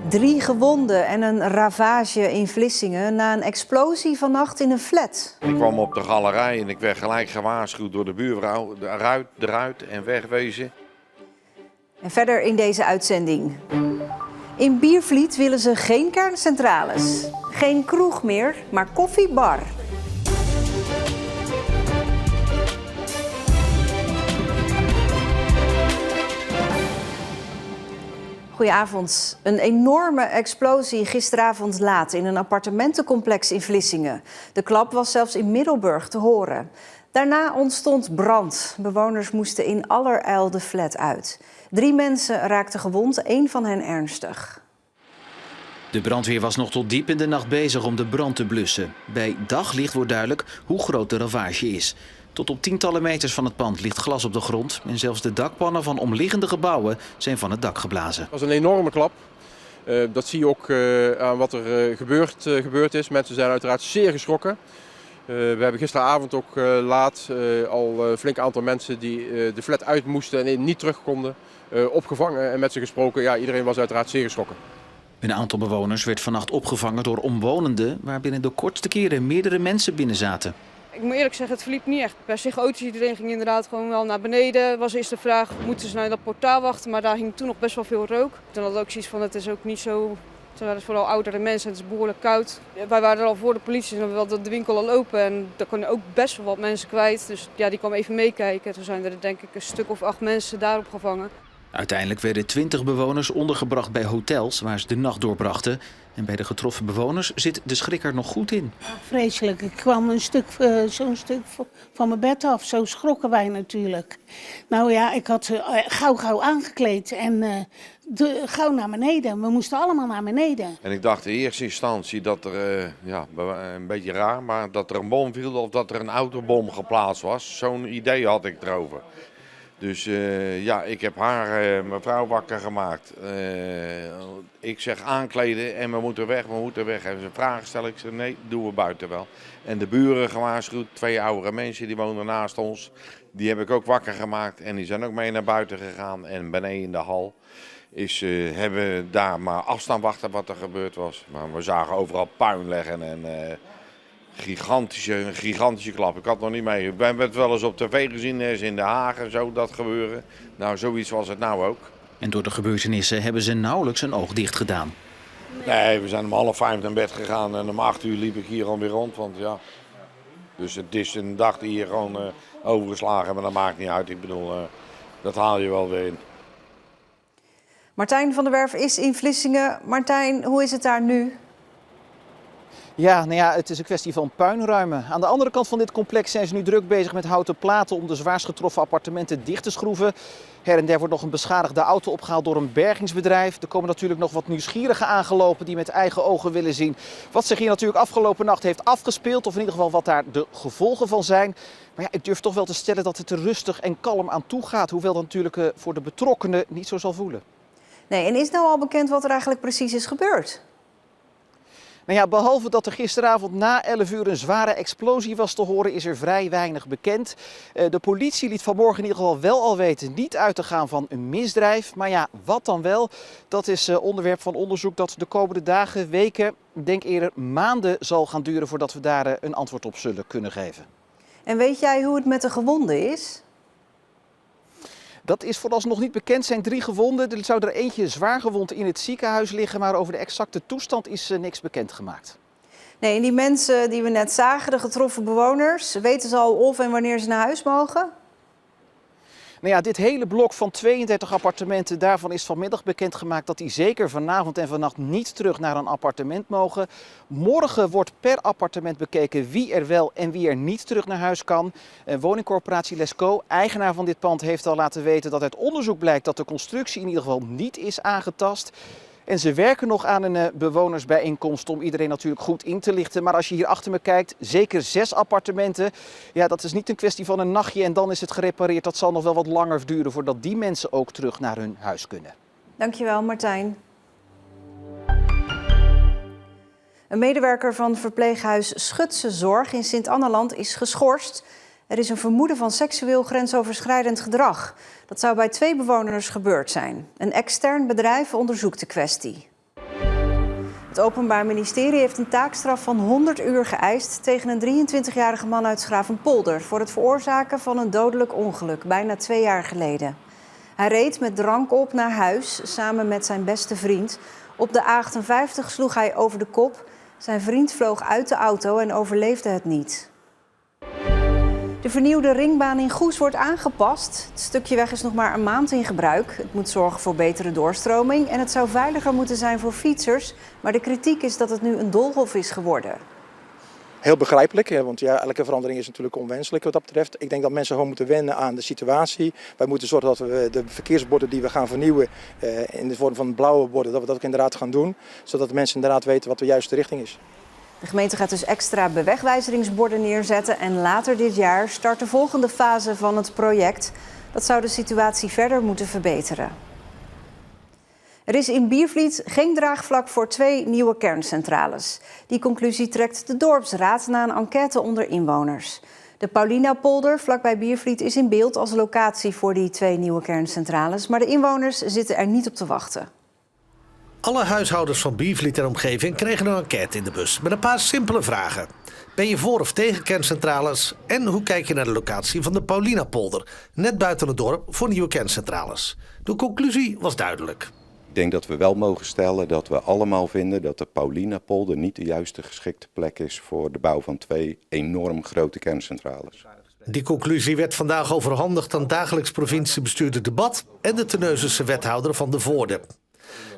3 gewonden en een ravage in Vlissingen na een explosie vannacht in een flat. Ik kwam op de galerij en ik werd gelijk gewaarschuwd door de buurvrouw. Eruit en wegwezen. En verder in deze uitzending. In Biervliet willen ze geen kerncentrales. Geen kroeg meer, maar koffiebar. Goedenavond. Een enorme explosie gisteravond laat in een appartementencomplex in Vlissingen. De klap was zelfs in Middelburg te horen. Daarna ontstond brand. Bewoners moesten in allerijl de flat uit. 3 mensen raakten gewond, 1 van hen ernstig. De brandweer was nog tot diep in de nacht bezig om de brand te blussen. Bij daglicht wordt duidelijk hoe groot de ravage is. Tot op tientallen meters van het pand ligt glas op de grond. En zelfs de dakpannen van omliggende gebouwen zijn van het dak geblazen. Het was een enorme klap. Dat zie je ook aan wat er gebeurd is. Mensen zijn uiteraard zeer geschrokken. We hebben gisteravond ook laat al een flink aantal mensen die de flat uit moesten en niet terug konden opgevangen en met ze gesproken. Ja, iedereen was uiteraard zeer geschrokken. Een aantal bewoners werd vannacht opgevangen door omwonenden, waar binnen de kortste keren meerdere mensen binnen zaten. Ik moet eerlijk zeggen, het verliep niet echt per zich chaotisch. Iedereen ging inderdaad gewoon wel naar beneden. Was eerst de vraag, moeten ze naar dat portaal wachten? Maar daar hing toen nog best wel veel rook. Toen had ik ook zoiets van, het is ook niet zo... Het waren vooral oudere mensen, het is behoorlijk koud. Wij waren er al voor de politie en we hadden de winkel al open. En daar konden ook best wel wat mensen kwijt. Dus ja, die kwam even meekijken. Toen zijn er denk ik een stuk of 8 mensen daarop gevangen. Uiteindelijk werden 20 bewoners ondergebracht bij hotels waar ze de nacht doorbrachten. En bij de getroffen bewoners zit de schrik er nog goed in. Vreselijk. Ik kwam zo'n stuk van mijn bed af. Zo schrokken wij natuurlijk. Nou ja, ik had gauw aangekleed en gauw naar beneden. We moesten allemaal naar beneden. En ik dacht in eerste instantie dat er, een beetje raar, maar dat er een bom viel of dat er een autobom geplaatst was. Zo'n idee had ik erover. Dus ik heb mijn vrouw wakker gemaakt. Ik zeg aankleden en we moeten weg. En ze vragen stel ik ze, nee, doen we buiten wel. En de buren gewaarschuwd, 2 oudere mensen die woonden naast ons. Die heb ik ook wakker gemaakt en die zijn ook mee naar buiten gegaan. En beneden in de hal hebben we daar maar afstand wachten wat er gebeurd was. Maar we zagen overal puin leggen en... Een gigantische klap. Ik had het nog niet mee. We hebben het wel eens op tv gezien, in Den Haag en zo, dat gebeuren. Nou, zoiets was het nou ook. En door de gebeurtenissen hebben ze nauwelijks een oog dicht gedaan. Nee, we zijn om 4:30 naar bed gegaan en om 8 uur liep ik hier alweer rond. Want ja, dus het is een dag die hier gewoon overgeslagen, maar dat maakt niet uit. Ik bedoel, dat haal je wel weer in. Martijn van der Werf is in Vlissingen. Martijn, hoe is het daar nu? Ja, het is een kwestie van puinruimen. Aan de andere kant van dit complex zijn ze nu druk bezig met houten platen om de zwaarst getroffen appartementen dicht te schroeven. Her en der wordt nog een beschadigde auto opgehaald door een bergingsbedrijf. Er komen natuurlijk nog wat nieuwsgierigen aangelopen die met eigen ogen willen zien wat zich hier natuurlijk afgelopen nacht heeft afgespeeld. Of in ieder geval wat daar de gevolgen van zijn. Maar ja, ik durf toch wel te stellen dat het er rustig en kalm aan toe gaat. Hoewel dat natuurlijk voor de betrokkenen niet zo zal voelen. Nee, en is nou al bekend wat er eigenlijk precies is gebeurd? Nou ja, behalve dat er gisteravond na 11 uur een zware explosie was te horen, is er vrij weinig bekend. De politie liet vanmorgen in ieder geval wel al weten niet uit te gaan van een misdrijf. Maar ja, wat dan wel? Dat is onderwerp van onderzoek dat de komende dagen, weken, ik denk eerder maanden zal gaan duren voordat we daar een antwoord op zullen kunnen geven. En weet jij hoe het met de gewonden is? Dat is vooralsnog niet bekend. Er zijn 3 gewonden. Er zou er eentje zwaar gewond in het ziekenhuis liggen, maar over de exacte toestand is niks bekendgemaakt. Nee, en die mensen die we net zagen, de getroffen bewoners, weten ze al of en wanneer ze naar huis mogen? Nou ja, dit hele blok van 32 appartementen, daarvan is vanmiddag bekendgemaakt dat die zeker vanavond en vannacht niet terug naar een appartement mogen. Morgen wordt per appartement bekeken wie er wel en wie er niet terug naar huis kan. Woningcorporatie Lesco, eigenaar van dit pand, heeft al laten weten dat uit onderzoek blijkt dat de constructie in ieder geval niet is aangetast. En ze werken nog aan een bewonersbijeenkomst om iedereen natuurlijk goed in te lichten. Maar als je hier achter me kijkt, zeker 6 appartementen. Ja, dat is niet een kwestie van een nachtje en dan is het gerepareerd. Dat zal nog wel wat langer duren voordat die mensen ook terug naar hun huis kunnen. Dankjewel, Martijn. Een medewerker van verpleeghuis Schutse Zorg in Sint-Anneland is geschorst. Er is een vermoeden van seksueel grensoverschrijdend gedrag. Dat zou bij 2 bewoners gebeurd zijn. Een extern bedrijf onderzoekt de kwestie. Het Openbaar Ministerie heeft een taakstraf van 100 uur geëist tegen een 23-jarige man uit Schravenpolder voor het veroorzaken van een dodelijk ongeluk, bijna 2 jaar geleden. Hij reed met drank op naar huis samen met zijn beste vriend. Op de A58 sloeg hij over de kop. Zijn vriend vloog uit de auto en overleefde het niet. De vernieuwde ringbaan in Goes wordt aangepast. Het stukje weg is nog maar een maand in gebruik. Het moet zorgen voor betere doorstroming en het zou veiliger moeten zijn voor fietsers. Maar de kritiek is dat het nu een doolhof is geworden. Heel begrijpelijk, want ja, elke verandering is natuurlijk onwenselijk wat dat betreft. Ik denk dat mensen gewoon moeten wennen aan de situatie. Wij moeten zorgen dat we de verkeersborden die we gaan vernieuwen in de vorm van blauwe borden, dat we dat ook inderdaad gaan doen. Zodat de mensen inderdaad weten wat de juiste richting is. De gemeente gaat dus extra bewegwijzeringsborden neerzetten en later dit jaar start de volgende fase van het project. Dat zou de situatie verder moeten verbeteren. Er is in Biervliet geen draagvlak voor 2 nieuwe kerncentrales. Die conclusie trekt de dorpsraad na een enquête onder inwoners. De Paulinapolder vlakbij Biervliet is in beeld als locatie voor die 2 nieuwe kerncentrales, maar de inwoners zitten er niet op te wachten. Alle huishoudens van Biervliet en omgeving kregen een enquête in de bus met een paar simpele vragen. Ben je voor of tegen kerncentrales? En hoe kijk je naar de locatie van de Paulinapolder, net buiten het dorp, voor nieuwe kerncentrales? De conclusie was duidelijk. Ik denk dat we wel mogen stellen dat we allemaal vinden dat de Paulinapolder niet de juiste geschikte plek is voor de bouw van 2 enorm grote kerncentrales. Die conclusie werd vandaag overhandigd aan het dagelijks provinciebestuurder Debat en de Terneuzense wethouder Van de Voorde.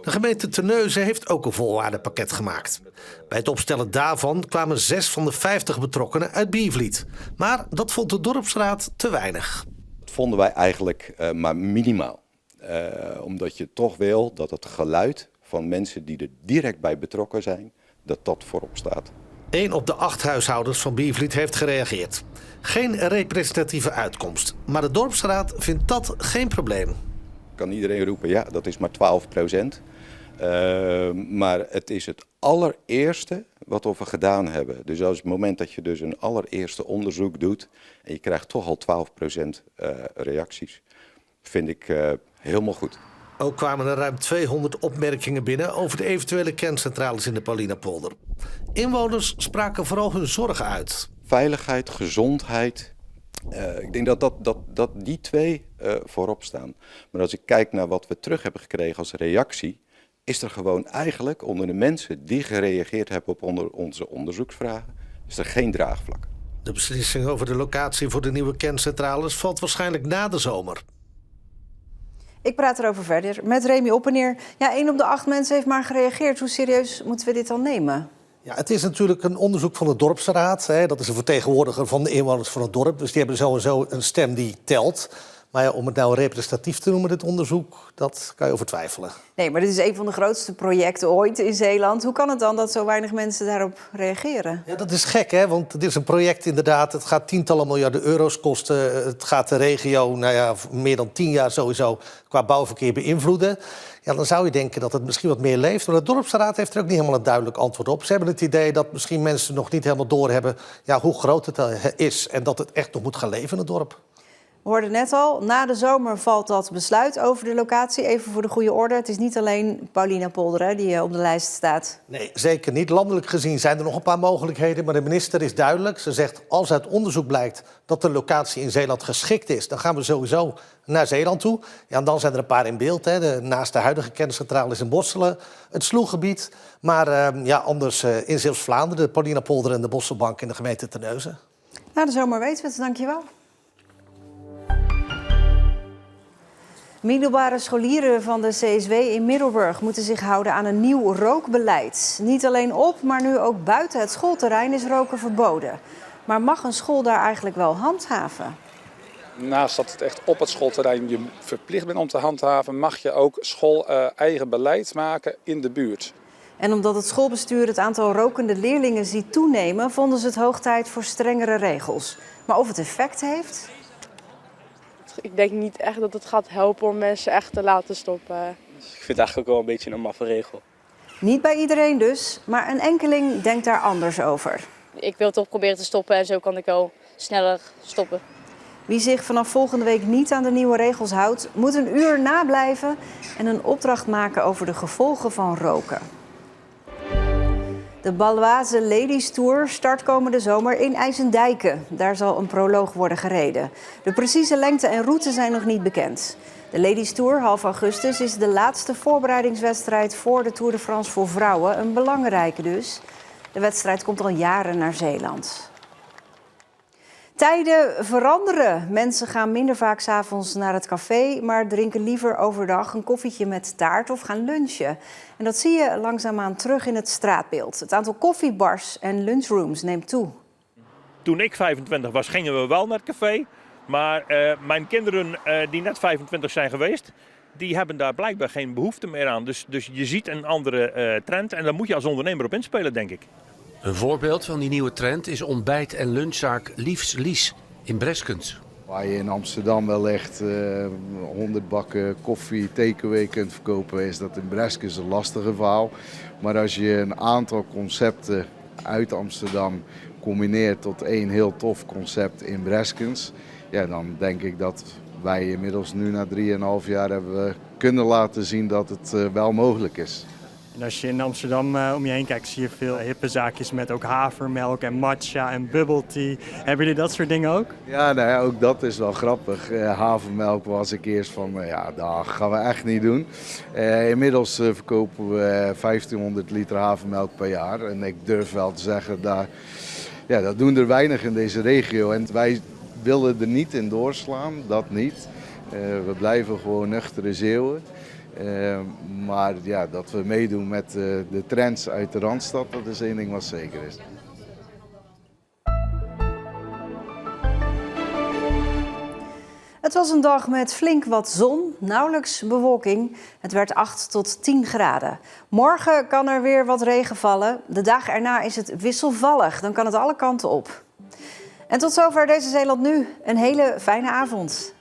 De gemeente Terneuzen heeft ook een voorwaardenpakket gemaakt. Bij het opstellen daarvan kwamen 6 van de 50 betrokkenen uit Biervliet. Maar dat vond de dorpsraad te weinig. Dat vonden wij eigenlijk maar minimaal. Omdat je toch wil dat het geluid van mensen die er direct bij betrokken zijn, dat voorop staat. 1 op de 8 huishoudens van Biervliet heeft gereageerd. Geen representatieve uitkomst, maar de dorpsraad vindt dat geen probleem. Kan iedereen roepen, ja, dat is maar 12%. Maar het is het allereerste wat we gedaan hebben. Dus als het moment dat je dus een allereerste onderzoek doet en je krijgt toch al 12% reacties, vind ik helemaal goed. Ook kwamen er ruim 200 opmerkingen binnen over de eventuele kerncentrales in de Paulinapolder. Inwoners spraken vooral hun zorgen uit. Veiligheid, gezondheid. Ik denk dat die 2 voorop staan. Maar als ik kijk naar wat we terug hebben gekregen als reactie, is er gewoon eigenlijk onder de mensen die gereageerd hebben op onze onderzoeksvragen, is er geen draagvlak. De beslissing over de locatie voor de nieuwe kerncentrales valt waarschijnlijk na de zomer. Ik praat erover verder met Remy Oppeneer. Ja, 1 op de 8 mensen heeft maar gereageerd. Hoe serieus moeten we dit dan nemen? Ja, het is natuurlijk een onderzoek van de dorpsraad. Hè. Dat is een vertegenwoordiger van de inwoners van het dorp. Dus die hebben sowieso een stem die telt. Maar ja, om het nou representatief te noemen, dit onderzoek, dat kan je over twijfelen. Nee, maar dit is een van de grootste projecten ooit in Zeeland. Hoe kan het dan dat zo weinig mensen daarop reageren? Ja, dat is gek, hè? Want het is een project inderdaad. Het gaat tientallen miljarden euro's kosten. Het gaat de regio, meer dan 10 jaar sowieso qua bouwverkeer beïnvloeden. Ja, dan zou je denken dat het misschien wat meer leeft. Maar de dorpsraad heeft er ook niet helemaal een duidelijk antwoord op. Ze hebben het idee dat misschien mensen nog niet helemaal doorhebben hoe groot het is. En dat het echt nog moet gaan leven in het dorp. We hoorden net al, na de zomer valt dat besluit over de locatie. Even voor de goede orde, het is niet alleen Paulinapolder die op de lijst staat. Nee, zeker niet. Landelijk gezien zijn er nog een paar mogelijkheden. Maar de minister is duidelijk. Ze zegt, als uit onderzoek blijkt dat de locatie in Zeeland geschikt is, dan gaan we sowieso naar Zeeland toe. Ja, en dan zijn er een paar in beeld. Hè. Naast de huidige kerncentrale is in Bosselen het Sloeggebied. Maar anders in Zeeuws-Vlaanderen, de Paulinapolder en de Bosselbank in de gemeente Terneuzen. Na de zomer weten we het, dankjewel. Middelbare scholieren van de CSW in Middelburg moeten zich houden aan een nieuw rookbeleid. Niet alleen op, maar nu ook buiten het schoolterrein is roken verboden. Maar mag een school daar eigenlijk wel handhaven? Naast dat het echt op het schoolterrein je verplicht bent om te handhaven, mag je ook school-eigen beleid maken in de buurt. En omdat het schoolbestuur het aantal rokende leerlingen ziet toenemen, vonden ze het hoog tijd voor strengere regels. Maar of het effect heeft? Ik denk niet echt dat het gaat helpen om mensen echt te laten stoppen. Ik vind het eigenlijk ook wel een beetje een maffe regel. Niet bij iedereen dus, maar een enkeling denkt daar anders over. Ik wil toch proberen te stoppen en zo kan ik wel sneller stoppen. Wie zich vanaf volgende week niet aan de nieuwe regels houdt, moet een uur nablijven en een opdracht maken over de gevolgen van roken. De Baloise Ladies Tour start komende zomer in IJsendijken. Daar zal een proloog worden gereden. De precieze lengte en route zijn nog niet bekend. De Ladies Tour, half augustus, is de laatste voorbereidingswedstrijd voor de Tour de France voor vrouwen. Een belangrijke dus. De wedstrijd komt al jaren naar Zeeland. Tijden veranderen. Mensen gaan minder vaak 's avonds naar het café, maar drinken liever overdag een koffietje met taart of gaan lunchen. En dat zie je langzaamaan terug in het straatbeeld. Het aantal koffiebars en lunchrooms neemt toe. Toen ik 25 was, gingen we wel naar het café. Maar mijn kinderen die net 25 zijn geweest, die hebben daar blijkbaar geen behoefte meer aan. Dus je ziet een andere trend en daar moet je als ondernemer op inspelen, denk ik. Een voorbeeld van die nieuwe trend is ontbijt- en lunchzaak Liefs Lies in Breskens. Waar je in Amsterdam wellicht 100 bakken koffie takeaway kunt verkopen, is dat in Breskens een lastige verhaal. Maar als je een aantal concepten uit Amsterdam combineert tot één heel tof concept in Breskens, ja, dan denk ik dat wij inmiddels nu na 3,5 jaar hebben kunnen laten zien dat het wel mogelijk is. En als je in Amsterdam om je heen kijkt, zie je veel hippe zaakjes met ook havermelk en matcha en bubble tea. Hebben jullie dat soort dingen ook? Ja, nou ja, ook dat is wel grappig. Havermelk was ik eerst van, ja, dat gaan we echt niet doen. Inmiddels verkopen we 1500 liter havermelk per jaar. En ik durf wel te zeggen, dat doen er weinig in deze regio. En wij willen er niet in doorslaan, dat niet. We blijven gewoon nuchtere Zeeuwen. Maar ja, dat we meedoen met de trends uit de Randstad, dat is één ding wat zeker is. Het was een dag met flink wat zon, nauwelijks bewolking. Het werd 8 tot 10 graden. Morgen kan er weer wat regen vallen. De dagen erna is het wisselvallig, dan kan het alle kanten op. En tot zover deze Zeeland Nu. Een hele fijne avond.